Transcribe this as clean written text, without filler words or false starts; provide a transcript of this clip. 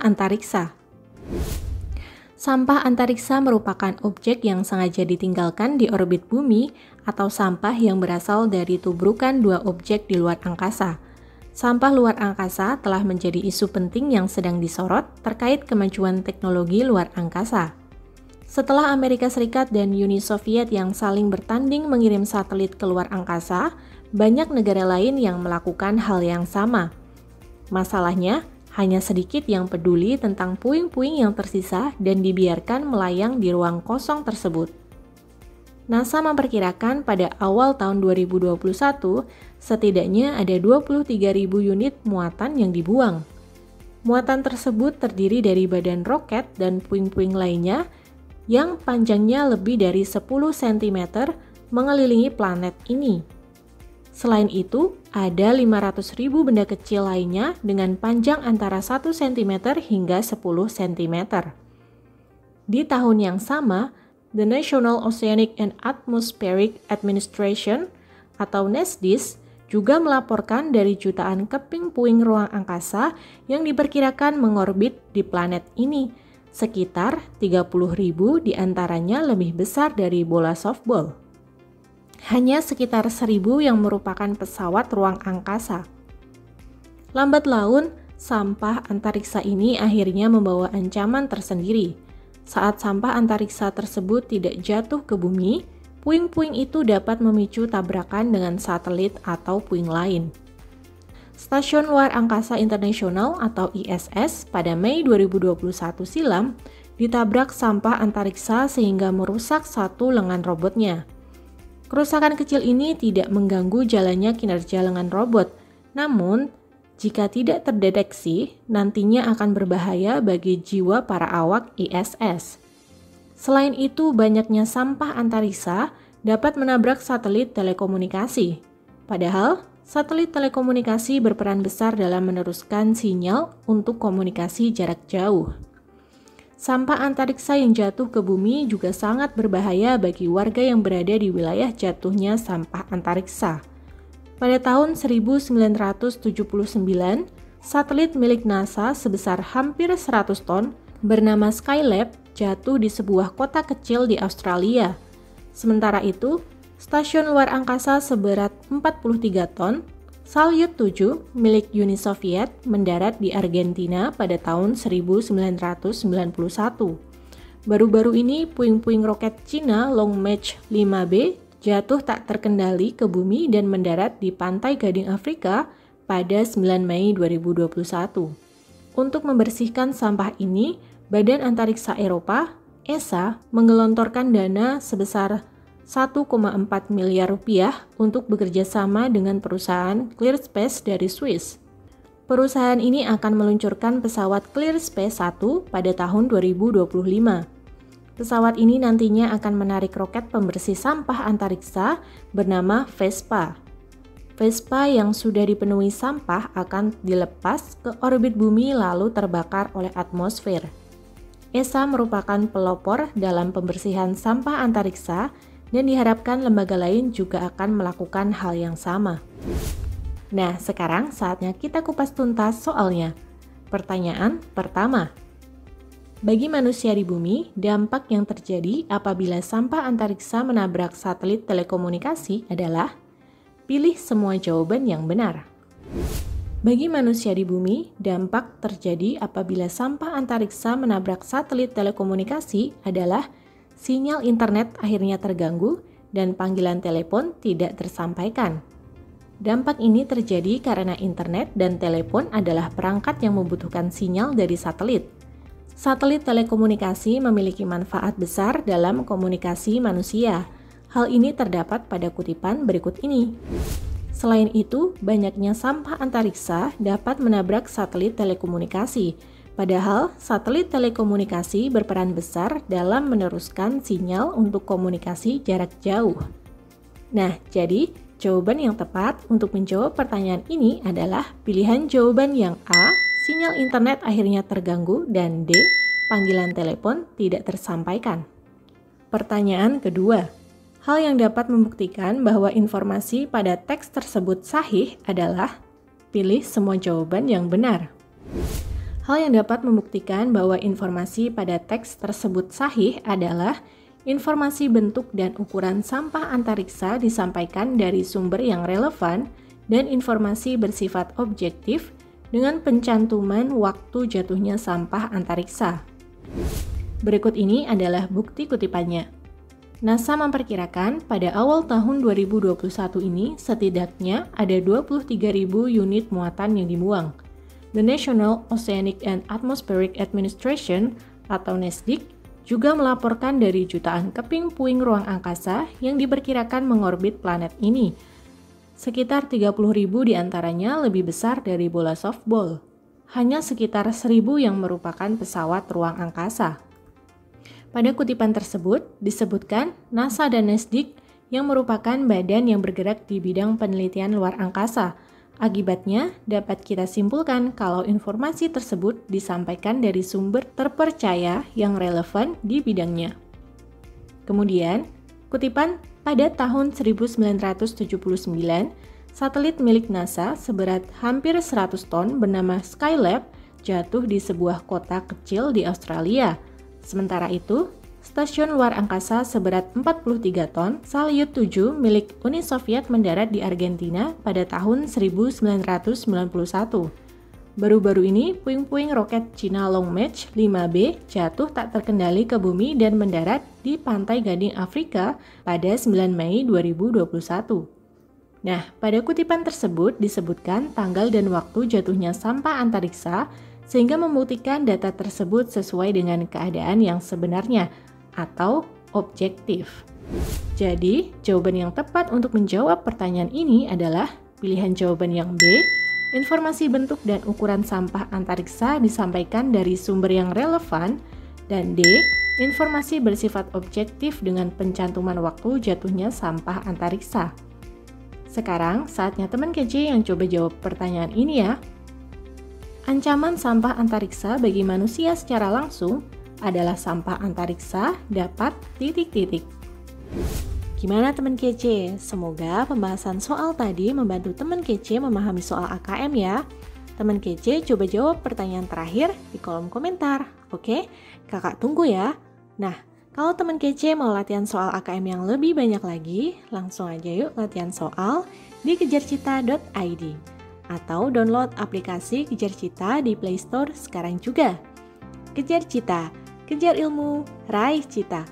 antariksa. Sampah antariksa merupakan objek yang sengaja ditinggalkan di orbit bumi atau sampah yang berasal dari tubrukan dua objek di luar angkasa. Sampah luar angkasa telah menjadi isu penting yang sedang disorot terkait kemajuan teknologi luar angkasa. Setelah Amerika Serikat dan Uni Soviet yang saling bertanding mengirim satelit ke luar angkasa, banyak negara lain yang melakukan hal yang sama. Masalahnya, hanya sedikit yang peduli tentang puing-puing yang tersisa dan dibiarkan melayang di ruang kosong tersebut. NASA memperkirakan pada awal tahun 2021, setidaknya ada 23.000 unit muatan yang dibuang. Muatan tersebut terdiri dari badan roket dan puing-puing lainnya yang panjangnya lebih dari 10 cm mengelilingi planet ini. Selain itu, ada 500.000 benda kecil lainnya dengan panjang antara 1 cm hingga 10 cm. Di tahun yang sama, The National Oceanic and Atmospheric Administration atau NESDIS juga melaporkan dari jutaan keping puing ruang angkasa yang diperkirakan mengorbit di planet ini. Sekitar 30.000 diantaranya lebih besar dari bola softball. Hanya sekitar 1.000 yang merupakan pesawat ruang angkasa. Lambat laun, sampah antariksa ini akhirnya membawa ancaman tersendiri. Saat sampah antariksa tersebut tidak jatuh ke bumi, puing-puing itu dapat memicu tabrakan dengan satelit atau puing lain. Stasiun Luar Angkasa Internasional atau ISS pada Mei 2021 silam ditabrak sampah antariksa sehingga merusak satu lengan robotnya. Kerusakan kecil ini tidak mengganggu jalannya kinerja lengan robot, namun jika tidak terdeteksi, nantinya akan berbahaya bagi jiwa para awak ISS. Selain itu, banyaknya sampah antariksa dapat menabrak satelit telekomunikasi. Padahal, satelit telekomunikasi berperan besar dalam meneruskan sinyal untuk komunikasi jarak jauh. Sampah antariksa yang jatuh ke bumi juga sangat berbahaya bagi warga yang berada di wilayah jatuhnya sampah antariksa. Pada tahun 1979, satelit milik NASA sebesar hampir 100 ton bernama Skylab jatuh di sebuah kota kecil di Australia. Sementara itu, Stasiun Luar Angkasa seberat 43 ton, Salyut 7 milik Uni Soviet mendarat di Argentina pada tahun 1991. Baru-baru ini, puing-puing roket Cina Long March 5B jatuh tak terkendali ke bumi dan mendarat di pantai Gading Afrika pada 9 Mei 2021. Untuk membersihkan sampah ini, Badan Antariksa Eropa, ESA, menggelontorkan dana sebesar 1,4 miliar rupiah untuk bekerja sama dengan perusahaan ClearSpace dari Swiss. Perusahaan ini akan meluncurkan pesawat ClearSpace 1 pada tahun 2025. Pesawat ini nantinya akan menarik roket pembersih sampah antariksa bernama Vespa. Vespa yang sudah dipenuhi sampah akan dilepas ke orbit bumi lalu terbakar oleh atmosfer. ESA merupakan pelopor dalam pembersihan sampah antariksa dan diharapkan lembaga lain juga akan melakukan hal yang sama. Nah, sekarang saatnya kita kupas tuntas soalnya. Pertanyaan pertama. Bagi manusia di bumi, dampak yang terjadi apabila sampah antariksa menabrak satelit telekomunikasi adalah pilih semua jawaban yang benar. Bagi manusia di bumi, dampak terjadi apabila sampah antariksa menabrak satelit telekomunikasi adalah sinyal internet akhirnya terganggu dan panggilan telepon tidak tersampaikan. Dampak ini terjadi karena internet dan telepon adalah perangkat yang membutuhkan sinyal dari satelit. Satelit telekomunikasi memiliki manfaat besar dalam komunikasi manusia. Hal ini terdapat pada kutipan berikut ini. Selain itu, banyaknya sampah antariksa dapat menabrak satelit telekomunikasi. Padahal, satelit telekomunikasi berperan besar dalam meneruskan sinyal untuk komunikasi jarak jauh. Nah, jadi jawaban yang tepat untuk menjawab pertanyaan ini adalah pilihan jawaban yang A, sinyal internet akhirnya terganggu, dan D, panggilan telepon tidak tersampaikan. Pertanyaan kedua, hal yang dapat membuktikan bahwa informasi pada teks tersebut sahih adalah pilih semua jawaban yang benar. Hal yang dapat membuktikan bahwa informasi pada teks tersebut sahih adalah informasi bentuk dan ukuran sampah antariksa disampaikan dari sumber yang relevan dan informasi bersifat objektif dengan pencantuman waktu jatuhnya sampah antariksa. Berikut ini adalah bukti kutipannya. NASA memperkirakan pada awal tahun 2021 ini setidaknya ada 23.000 unit muatan yang dibuang. The National Oceanic and Atmospheric Administration atau NOAA juga melaporkan dari jutaan keping puing ruang angkasa yang diperkirakan mengorbit planet ini. Sekitar 30.000 diantaranya lebih besar dari bola softball. Hanya sekitar 1.000 yang merupakan pesawat ruang angkasa. Pada kutipan tersebut disebutkan NASA dan NOAA yang merupakan badan yang bergerak di bidang penelitian luar angkasa. Akibatnya, dapat kita simpulkan kalau informasi tersebut disampaikan dari sumber terpercaya yang relevan di bidangnya. Kemudian, kutipan pada tahun 1979, satelit milik NASA seberat hampir 100 ton bernama Skylab jatuh di sebuah kota kecil di Australia. Sementara itu, stasiun luar angkasa seberat 43 ton Salyut 7 milik Uni Soviet mendarat di Argentina pada tahun 1991. Baru-baru ini, puing-puing roket Cina Long March 5B jatuh tak terkendali ke bumi dan mendarat di Pantai Gading, Afrika pada 9 Mei 2021. Nah, pada kutipan tersebut disebutkan tanggal dan waktu jatuhnya sampah antariksa sehingga membuktikan data tersebut sesuai dengan keadaan yang sebenarnya atau objektif. Jadi, jawaban yang tepat untuk menjawab pertanyaan ini adalah pilihan jawaban yang B. Informasi bentuk dan ukuran sampah antariksa disampaikan dari sumber yang relevan, dan D. Informasi bersifat objektif dengan pencantuman waktu jatuhnya sampah antariksa. Sekarang, saatnya teman kece yang coba jawab pertanyaan ini ya. Ancaman sampah antariksa bagi manusia secara langsung adalah sampah antariksa dapat ... Gimana teman kece? Semoga pembahasan soal tadi membantu teman kece memahami soal AKM ya. Teman kece coba jawab pertanyaan terakhir di kolom komentar. Oke, kakak tunggu ya. Nah, kalau teman kece mau latihan soal AKM yang lebih banyak lagi, langsung aja yuk latihan soal di kejarcita.id. Atau download aplikasi Kejar Cita di Play Store sekarang juga. Kejar Cita, kejar ilmu, raih cita.